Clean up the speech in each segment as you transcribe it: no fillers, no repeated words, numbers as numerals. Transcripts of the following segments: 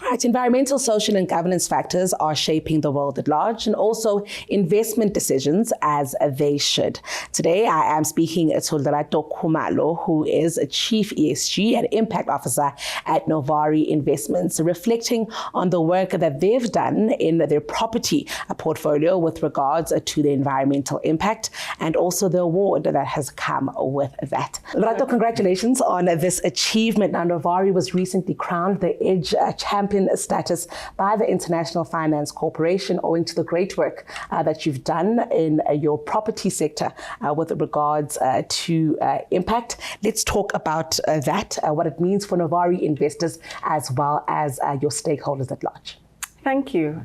Right, environmental, social and governance factors are shaping the world at large and also investment decisions as they should. Today, I am speaking to Lerato Khumalo, who is a Chief ESG and Impact Officer at Novare Investments, reflecting on the work that they've done in their property portfolio with regards to the environmental impact and also the award that has come with that. Lerato, congratulations on this achievement. Now, Novare was recently crowned the EDGE Champion status by the International Finance Corporation owing to the great work that you've done in your property sector with regards to impact. Let's talk about that, what it means for Novare investors as well as your stakeholders at large. Thank you.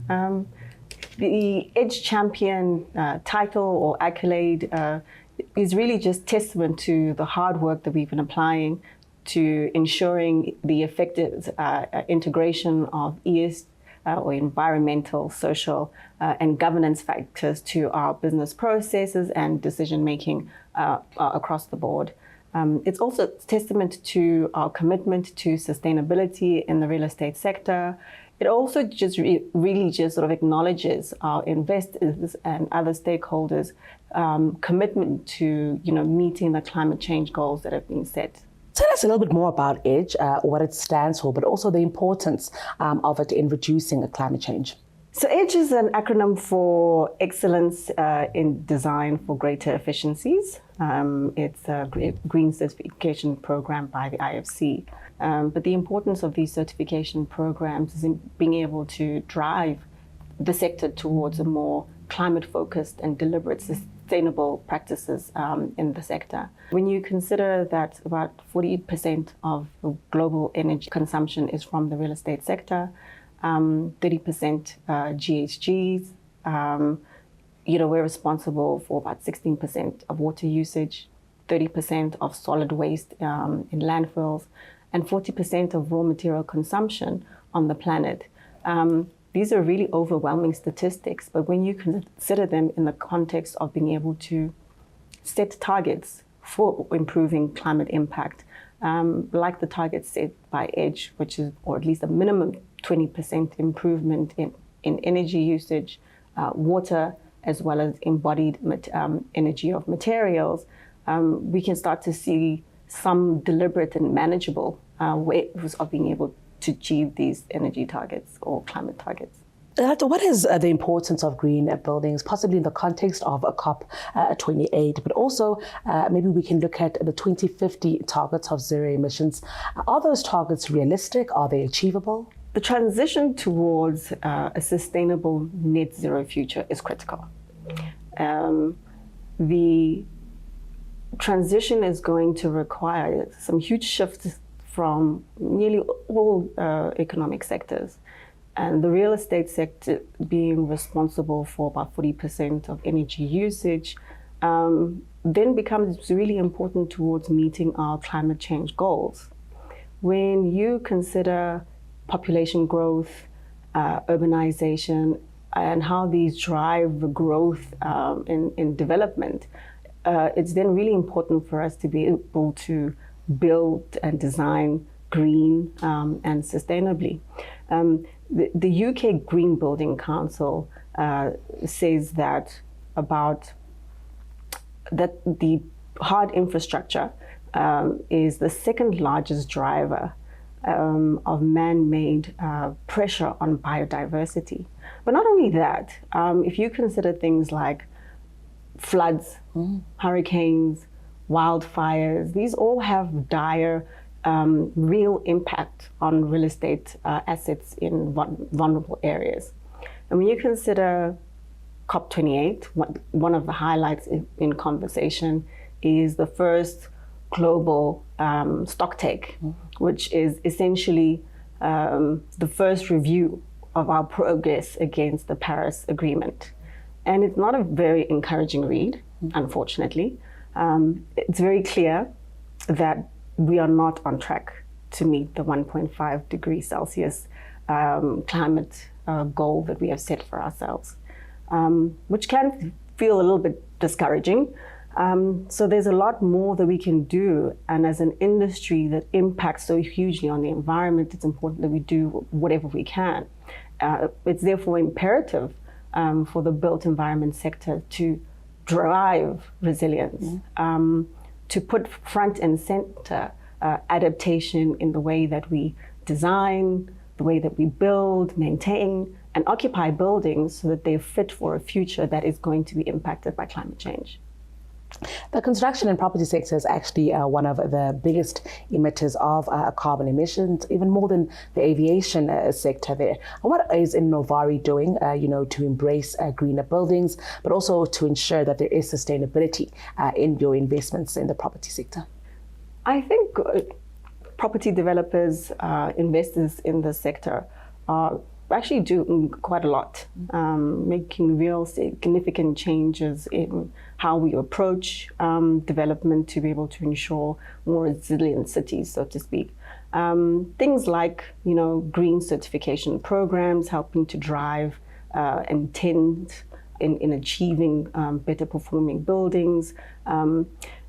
The EDGE Champion title or accolade is really just testament to the hard work that we've been applying to ensuring the effective integration of ESG or environmental, social, and governance factors to our business processes and decision-making across the board. It's also a testament to our commitment to sustainability in the real estate sector. It also just really just sort of acknowledges our investors and other stakeholders' commitment to meeting the climate change goals that have been set. Tell us a little bit more about EDGE, what it stands for, but also the importance of it in reducing climate change. So EDGE is an acronym for Excellence in Design for Greater Efficiencies. It's a green certification program by the IFC. But the importance of these certification programs is in being able to drive the sector towards a more climate-focused and deliberate sustainable practices in the sector. When you consider that about 40% of the global energy consumption is from the real estate sector, 30% GHGs, we're responsible for about 16% of water usage, 30% of solid waste in landfills, and 40% of raw material consumption on the planet. These are really overwhelming statistics, but when you consider them in the context of being able to set targets for improving climate impact, like the targets set by EDGE, which is, or at least a minimum 20% improvement in energy usage, water, as well as embodied energy of materials, we can start to see some deliberate and manageable ways of being able to achieve these energy targets or climate targets. What is the importance of green buildings, possibly in the context of a COP28, but also maybe we can look at the 2050 targets of zero emissions. Are those targets realistic? Are they achievable? The transition towards a sustainable net zero future is critical. The transition is going to require some huge shifts from nearly all economic sectors. And the real estate sector being responsible for about 40% of energy usage then becomes really important towards meeting our climate change goals. When you consider population growth, urbanization, and how these drive the growth in development, it's then really important for us to be able to build and design green and sustainably. The UK Green Building Council says that the hard infrastructure is the second largest driver of man-made pressure on biodiversity. But not only that, if you consider things like floods, hurricanes, wildfires, these all have dire real impact on real estate assets in vulnerable areas. And when you consider COP28, one of the highlights in conversation is the first global stocktake, which is essentially the first review of our progress against the Paris Agreement. And it's not a very encouraging read, unfortunately. It's very clear that we are not on track to meet the 1.5 degrees Celsius climate goal that we have set for ourselves, which can feel a little bit discouraging. So there's a lot more that we can do. And as an industry that impacts so hugely on the environment, it's important that we do whatever we can. It's therefore imperative for the built environment sector to drive resilience, to put front and center adaptation in the way that we design, the way that we build, maintain, and occupy buildings so that they're fit for a future that is going to be impacted by climate change. The construction and property sector is actually one of the biggest emitters of carbon emissions, even more than the aviation sector there. What is Novare doing, to embrace greener buildings, but also to ensure that there is sustainability in your investments in the property sector? I think property developers, investors in the sector are actually doing quite a lot, making real significant changes in how we approach development to be able to ensure more resilient cities, so to speak. Things like, green certification programs helping to drive and tend in achieving better performing buildings.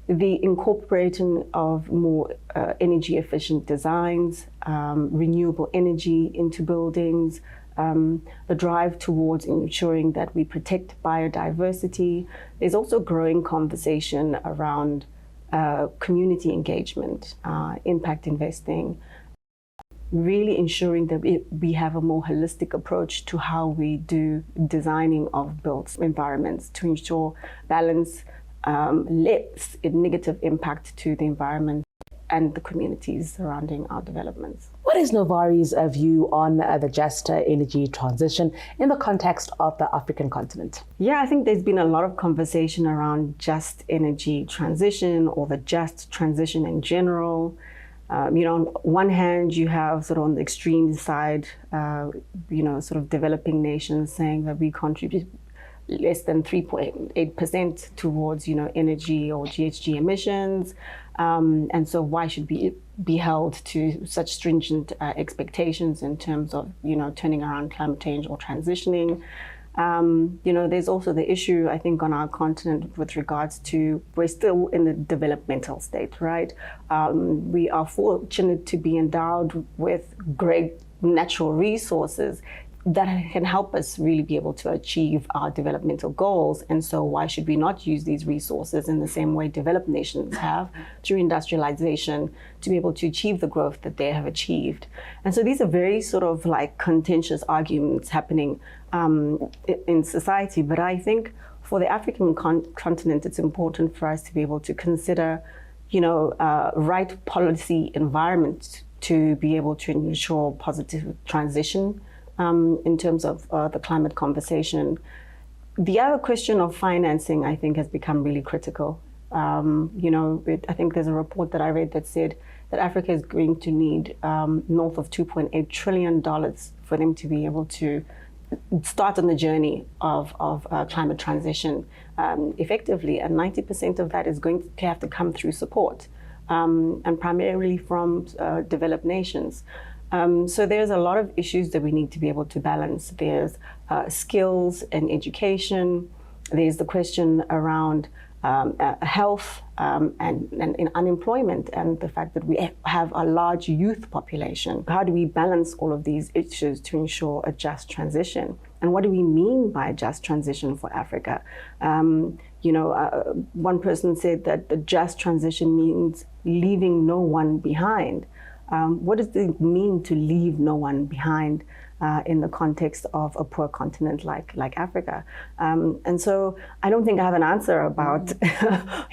The incorporating of more energy efficient designs, renewable energy into buildings, the drive towards ensuring that we protect biodiversity. There's also growing conversation around community engagement, impact investing, really ensuring that we have a more holistic approach to how we do designing of built environments to ensure balance, less negative impact to the environment and the communities surrounding our developments. What is Novare's view on the just energy transition in the context of the African continent? Yeah, I think there's been a lot of conversation around just energy transition or the just transition in general. On one hand, you have sort of on the extreme side, sort of developing nations saying that we contribute less than 3.8% towards, energy or GHG emissions. And so why should we be held to such stringent expectations in terms of, turning around climate change or transitioning? There's also the issue, I think, on our continent with regards to, we're still in the developmental state, right? We are fortunate to be endowed with great natural resources that can help us really be able to achieve our developmental goals. And so why should we not use these resources in the same way developed nations have through industrialization to be able to achieve the growth that they have achieved? And so these are very sort of like contentious arguments happening in society. But I think for the African continent, it's important for us to be able to consider, right policy environment to be able to ensure positive transition in terms of the climate conversation. The other question of financing, I think, has become really critical. I think there's a report that I read that said that Africa is going to need north of $2.8 trillion for them to be able to start on the journey of climate transition effectively. And 90% of that is going to have to come through support, and primarily from developed nations. So there's a lot of issues that we need to be able to balance. There's skills and education. There's the question around health and unemployment, and the fact that we have a large youth population. How do we balance all of these issues to ensure a just transition? And what do we mean by a just transition for Africa? One person said that the just transition means leaving no one behind. What does it mean to leave no one behind in the context of a poor continent like Africa? And so I don't think I have an answer about,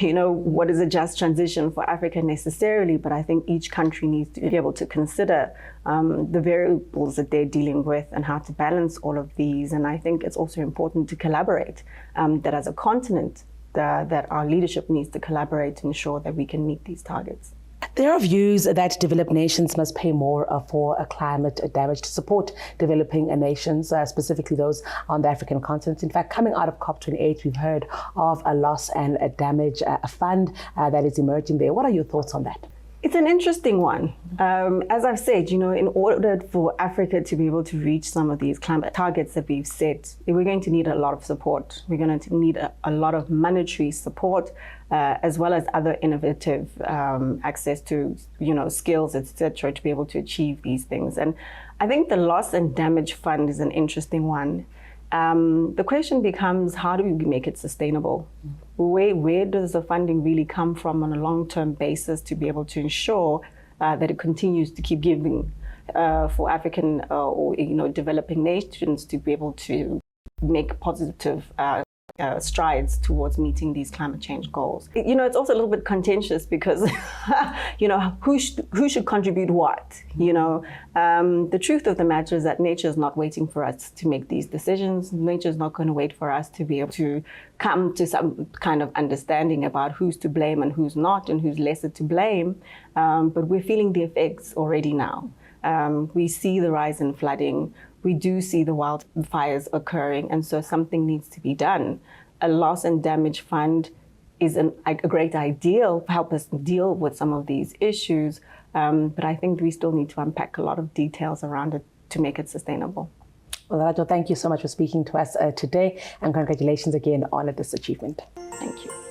what is a just transition for Africa necessarily, but I think each country needs to be able to consider the variables that they're dealing with and how to balance all of these. And I think it's also important to collaborate, that as a continent, that our leadership needs to collaborate to ensure that we can meet these targets. There are views that developed nations must pay more for climate damage to support developing nations, specifically those on the African continent. In fact, coming out of COP28, we've heard of a loss and a damage fund that is emerging there. What are your thoughts on that? It's an interesting one. As I've said, in order for Africa to be able to reach some of these climate targets that we've set, we're going to need a lot of support. We're going to need a lot of monetary support, as well as other innovative access to, skills, etc., to be able to achieve these things. And I think the loss and damage fund is an interesting one. The question becomes, how do we make it sustainable? Where does the funding really come from on a long-term basis to be able to ensure that it continues to keep giving for African or developing nations to be able to make positive strides towards meeting these climate change goals? It's also a little bit contentious because, who should contribute what? The truth of the matter is that nature is not waiting for us to make these decisions. Nature is not going to wait for us to be able to come to some kind of understanding about who's to blame and who's not and who's lesser to blame. But we're feeling the effects already now. We see the rise in flooding. We do see the wildfires occurring, and so something needs to be done. A loss and damage fund is a great idea to help us deal with some of these issues, but I think we still need to unpack a lot of details around it to make it sustainable. Well, Lerato, thank you so much for speaking to us today, and congratulations again on this achievement. Thank you.